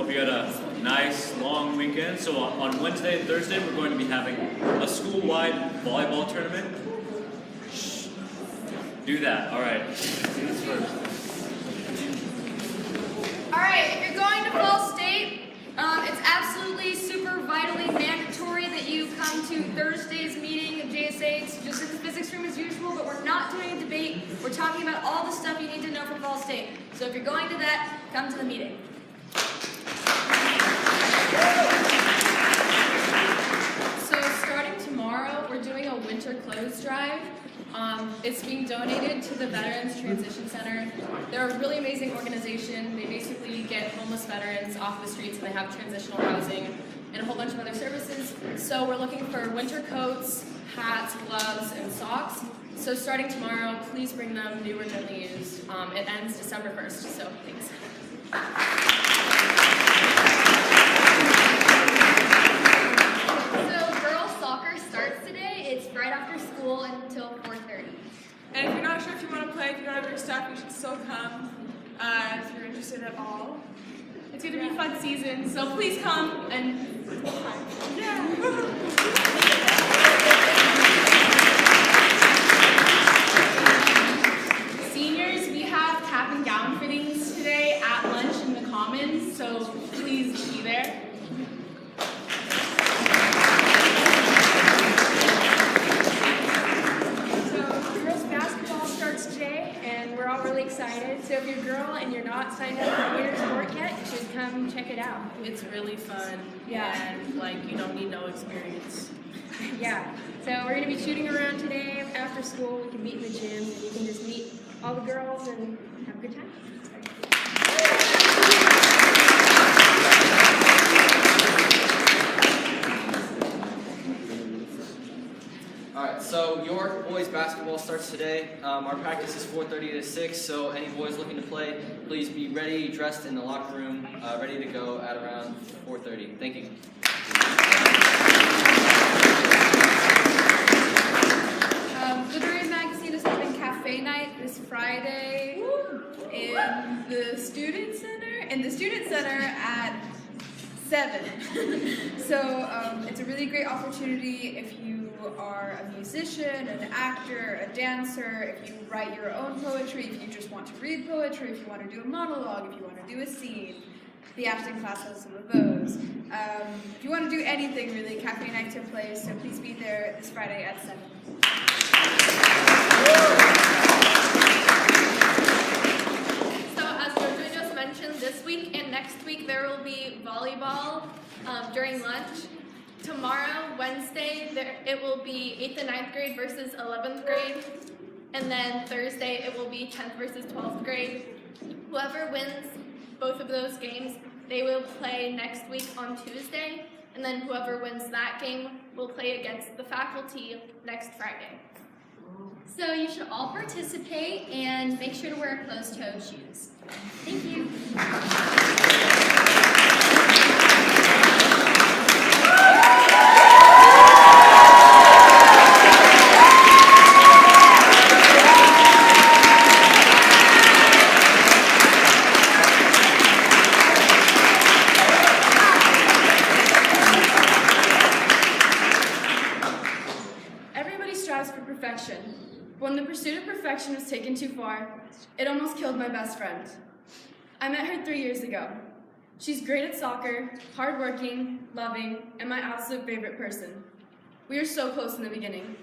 hope you had a nice long weekend. So on Wednesday and Thursday, we're going to be having a school-wide volleyball tournament. Shh. Do that. All right. Do this first. All right, if you're going to Fall State, it's absolutely super vitally mandatory that you come to Thursday's meeting at JSA. It's just in the physics room as usual, but we're not doing a debate. We're talking about all the stuff you need to know for Fall State. So if you're going to that, come to the meeting. So starting tomorrow, we're doing a winter clothes drive. It's being donated to the Veterans Transition Center. They're a really amazing organization. They basically get homeless veterans off the streets and they have transitional housing and a whole bunch of other services. So we're looking for winter coats, hats, gloves, and socks. So starting tomorrow, please bring them new or gently used. It ends December 1st, so thanks. So girls soccer starts today. It's right after school until 4:30. And if you're not sure if you want to play, if you don't have your stuff, you should still come if you're interested at all. It's going to be a fun season, so please come and Seniors, we have cap and gown fittings today at lunch in the Commons, so please be there. We're all really excited. So if you're a girl and you're not signed up for winter sport yet, you should come check it out. It's really fun. Yeah. And you don't need no experience. Yeah. So we're going to be shooting around today after school. We can meet in the gym and you can just meet all the girls and have a good time. Alright, so York boys basketball starts today. Our practice is 4:30 to 6, so any boys looking to play, please be ready, dressed in the locker room, ready to go at around 4:30. Thank you. Literary Magazine is having cafe night this Friday in the Student Center at 7. So it's a really great opportunity if you are a musician, an actor, a dancer, if you write your own poetry, if you just want to read poetry, if you want to do a monologue, if you want to do a scene. The acting class has some of those. If you want to do anything really, cafe night took place, so please be there this Friday at 7. So as Georgia just mentioned, this week and next week there will be volleyball during lunch. Tomorrow, Wednesday, it will be 8th and 9th grade versus 11th grade. And then Thursday, it will be 10th versus 12th grade. Whoever wins both of those games, they will play next week on Tuesday. And then whoever wins that game will play against the faculty next Friday. So you should all participate and make sure to wear closed-toed shoes. Thank you. Everybody strives for perfection. When the pursuit of perfection was taken too far, it almost killed my best friend. I met her 3 years ago. She's great at soccer, hardworking, loving, and my absolute favorite person. We were so close in the beginning.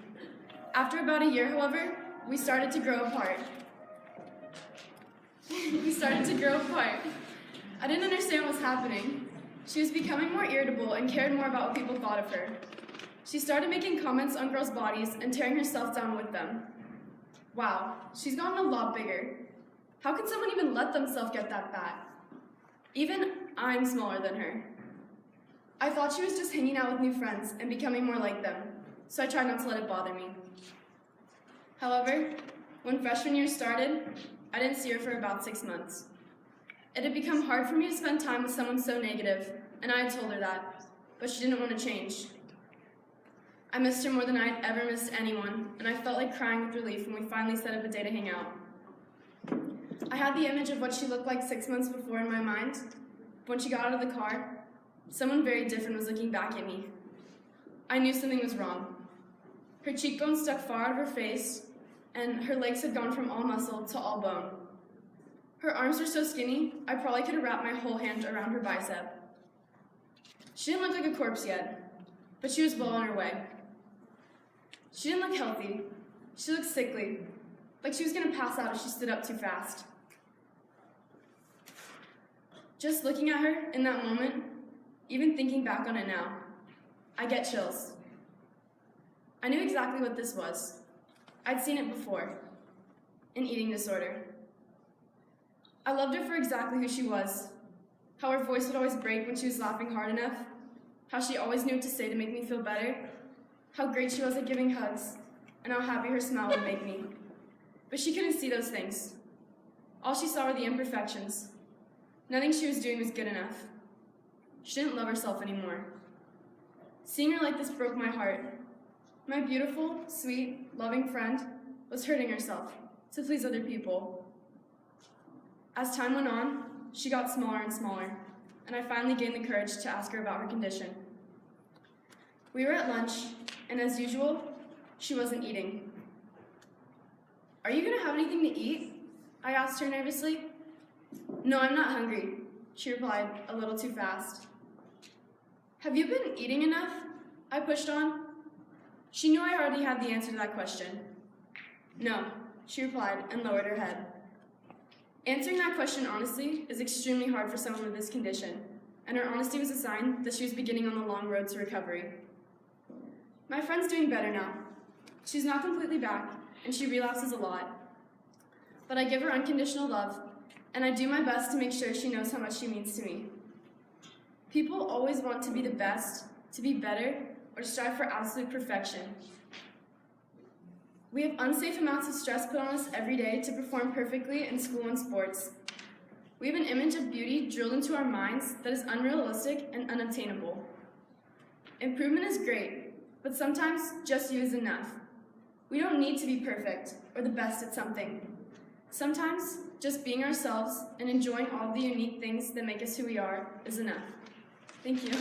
After about a year, however, we started to grow apart. I didn't understand what was happening. She was becoming more irritable and cared more about what people thought of her. She started making comments on girls' bodies and tearing herself down with them. Wow, she's gotten a lot bigger. How could someone even let themselves get that fat? Even I'm smaller than her. I thought she was just hanging out with new friends and becoming more like them, so I tried not to let it bother me. However, when freshman year started, I didn't see her for about 6 months. It had become hard for me to spend time with someone so negative, and I had told her that, but she didn't want to change. I missed her more than I had ever missed anyone, and I felt like crying with relief when we finally set up a day to hang out. I had the image of what she looked like 6 months before in my mind, But when she got out of the car, someone very different was looking back at me. I knew something was wrong. Her cheekbones stuck far out of her face, and her legs had gone from all muscle to all bone. Her arms were so skinny, I probably could have wrapped my whole hand around her bicep. She didn't look like a corpse yet, but she was well on her way. She didn't look healthy. She looked sickly, like she was going to pass out if she stood up too fast. Just looking at her in that moment, even thinking back on it now, I get chills. I knew exactly what this was. I'd seen it before, an eating disorder. I loved her for exactly who she was, how her voice would always break when she was laughing hard enough, how she always knew what to say to make me feel better, how great she was at giving hugs, and how happy her smile would make me. But she couldn't see those things. All she saw were the imperfections. Nothing she was doing was good enough. She didn't love herself anymore. Seeing her like this broke my heart. My beautiful, sweet, loving friend was hurting herself to please other people. As time went on, she got smaller and smaller, and I finally gained the courage to ask her about her condition. We were at lunch, and as usual, she wasn't eating. "Are you going to have anything to eat?" I asked her nervously. "No, I'm not hungry," she replied a little too fast. "Have you been eating enough?" I pushed on. She knew I already had the answer to that question. "No," she replied and lowered her head. Answering that question honestly is extremely hard for someone with this condition, and her honesty was a sign that she was beginning on the long road to recovery. My friend's doing better now. She's not completely back, and she relapses a lot. But I give her unconditional love, and I do my best to make sure she knows how much she means to me. People always want to be the best, to be better, or strive for absolute perfection. We have unsafe amounts of stress put on us every day to perform perfectly in school and sports. We have an image of beauty drilled into our minds that is unrealistic and unobtainable. Improvement is great, but sometimes just you is enough. We don't need to be perfect or the best at something. Sometimes just being ourselves and enjoying all the unique things that make us who we are is enough. Thank you.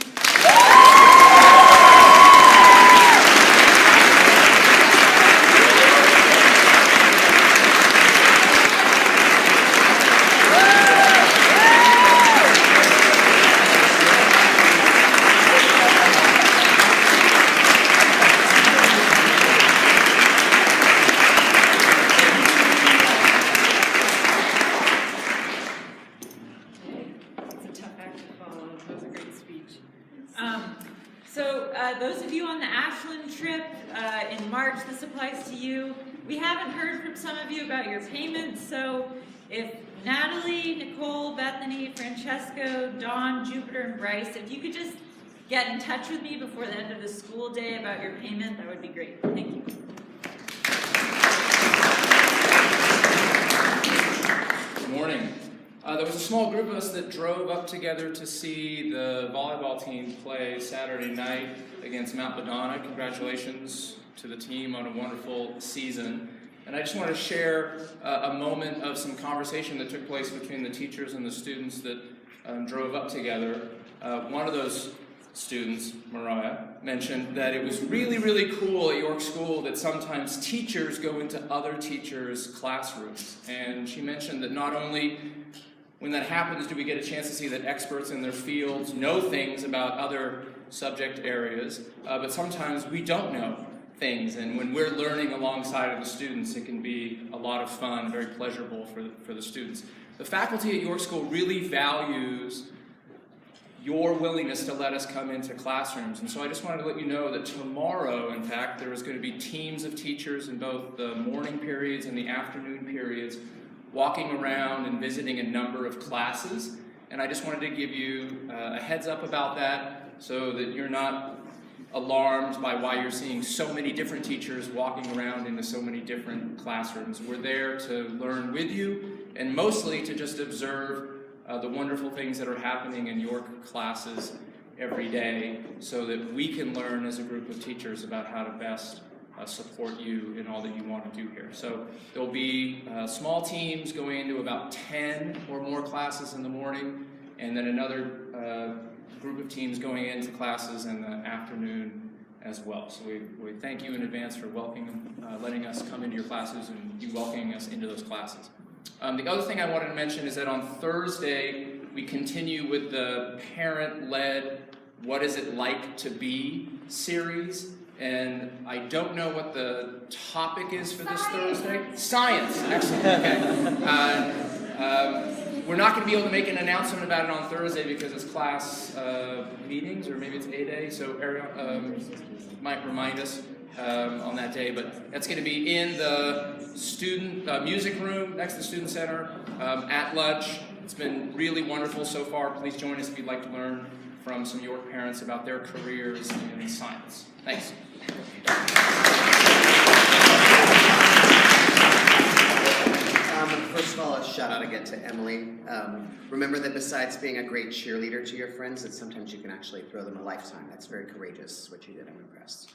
Those of you on the Ashland trip in March, this applies to you. We haven't heard from some of you about your payments, so if Natalie, Nicole, Bethany, Francesco, Dawn, Jupiter, and Bryce, if you could just get in touch with me before the end of the school day about your payment, that would be great. Thank you. Good morning. There was a small group of us that drove up together to see the volleyball team play Saturday night against Mount Madonna. Congratulations to the team on a wonderful season. And I just want to share a moment of some conversation that took place between the teachers and the students that drove up together. One of those students, Mariah, mentioned that it was really, really cool at York School that sometimes teachers go into other teachers' classrooms. And she mentioned that not only when that happens do we get a chance to see that experts in their fields know things about other subject areas, but sometimes we don't know things, and when we're learning alongside of the students, it can be a lot of fun, very pleasurable for the students. The faculty at York School really values your willingness to let us come into classrooms, and so I just wanted to let you know that tomorrow, in fact, there is going to be teams of teachers in both the morning periods and the afternoon periods walking around and visiting a number of classes, and I just wanted to give you a heads up about that so that you're not alarmed by why you're seeing so many different teachers walking around into so many different classrooms. We're there to learn with you and mostly to just observe the wonderful things that are happening in your classes every day so that we can learn as a group of teachers about how to best support you in all that you want to do here. So there'll be small teams going into about 10 or more classes in the morning and then another group of teams going into classes in the afternoon as well. So we thank you in advance for letting us come into your classes and you welcoming us into those classes. The other thing I wanted to mention is that on Thursday, we continue with the parent-led What Is It Like to Be series. And I don't know what the topic is for this Thursday. Science, excellent, okay. We're not going to be able to make an announcement about it on Thursday because it's class meetings, or maybe it's A-Day, so Ariel might remind us on that day, but that's going to be in the student music room next to the Student Center at lunch. It's been really wonderful so far. Please join us if you'd like to learn from some York parents about their careers in science. Thanks. First of all, a shout out again to Emily. Remember that besides being a great cheerleader to your friends, that sometimes you can actually throw them a lifetime. That's very courageous, what you did. I'm impressed.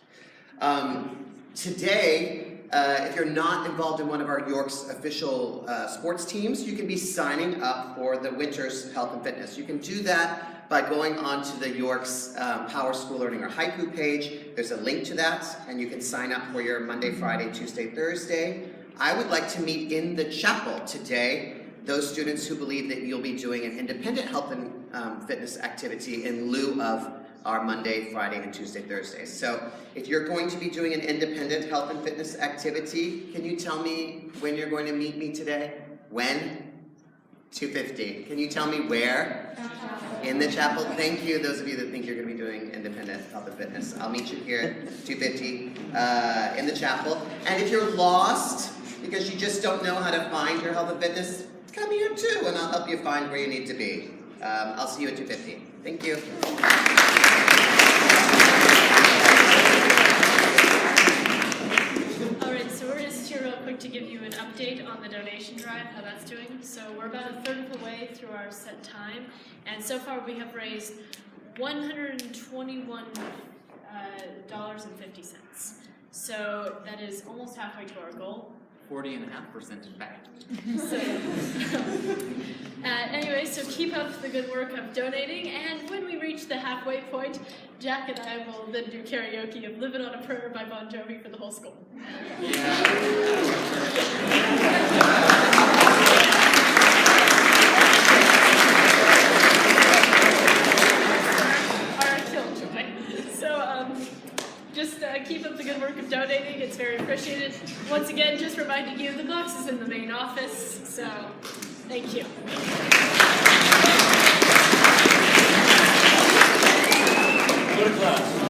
Today, if you're not involved in one of our York's official sports teams, you can be signing up for the Winter's Health and Fitness. You can do that by going onto the York's Power School Learning or Haiku page. There's a link to that, and you can sign up for your Monday, Friday, Tuesday, Thursday. I would like to meet in the chapel today those students who believe that you'll be doing an independent health and fitness activity in lieu of our Monday, Friday, and Tuesday, Thursday. So if you're going to be doing an independent health and fitness activity, can you tell me when you're going to meet me today? When? 2:50. Can you tell me where? In the chapel. Thank you, those of you that think you're going to be doing independent health and fitness. I'll meet you here at 2:50 in the chapel. And if you're lost because you just don't know how to find your health and fitness, come here too, and I'll help you find where you need to be. I'll see you at 2:50. Thank you. Alright, so we're just here real quick to give you an update on the donation drive, how that's doing. So we're about a third of the way through our set time, and so far we have raised $121.50. So that is almost halfway to our goal. 40.5% in fact. Anyway, so keep up the good work of donating, and when we reach the halfway point, Jack and I will then do karaoke of Living on a Prayer by Bon Jovi for the whole school. Our killjoy. So, just keep up the good work of donating. It's very appreciated. Once again, just reminding you, the box is in the main office, so thank you. Go to class.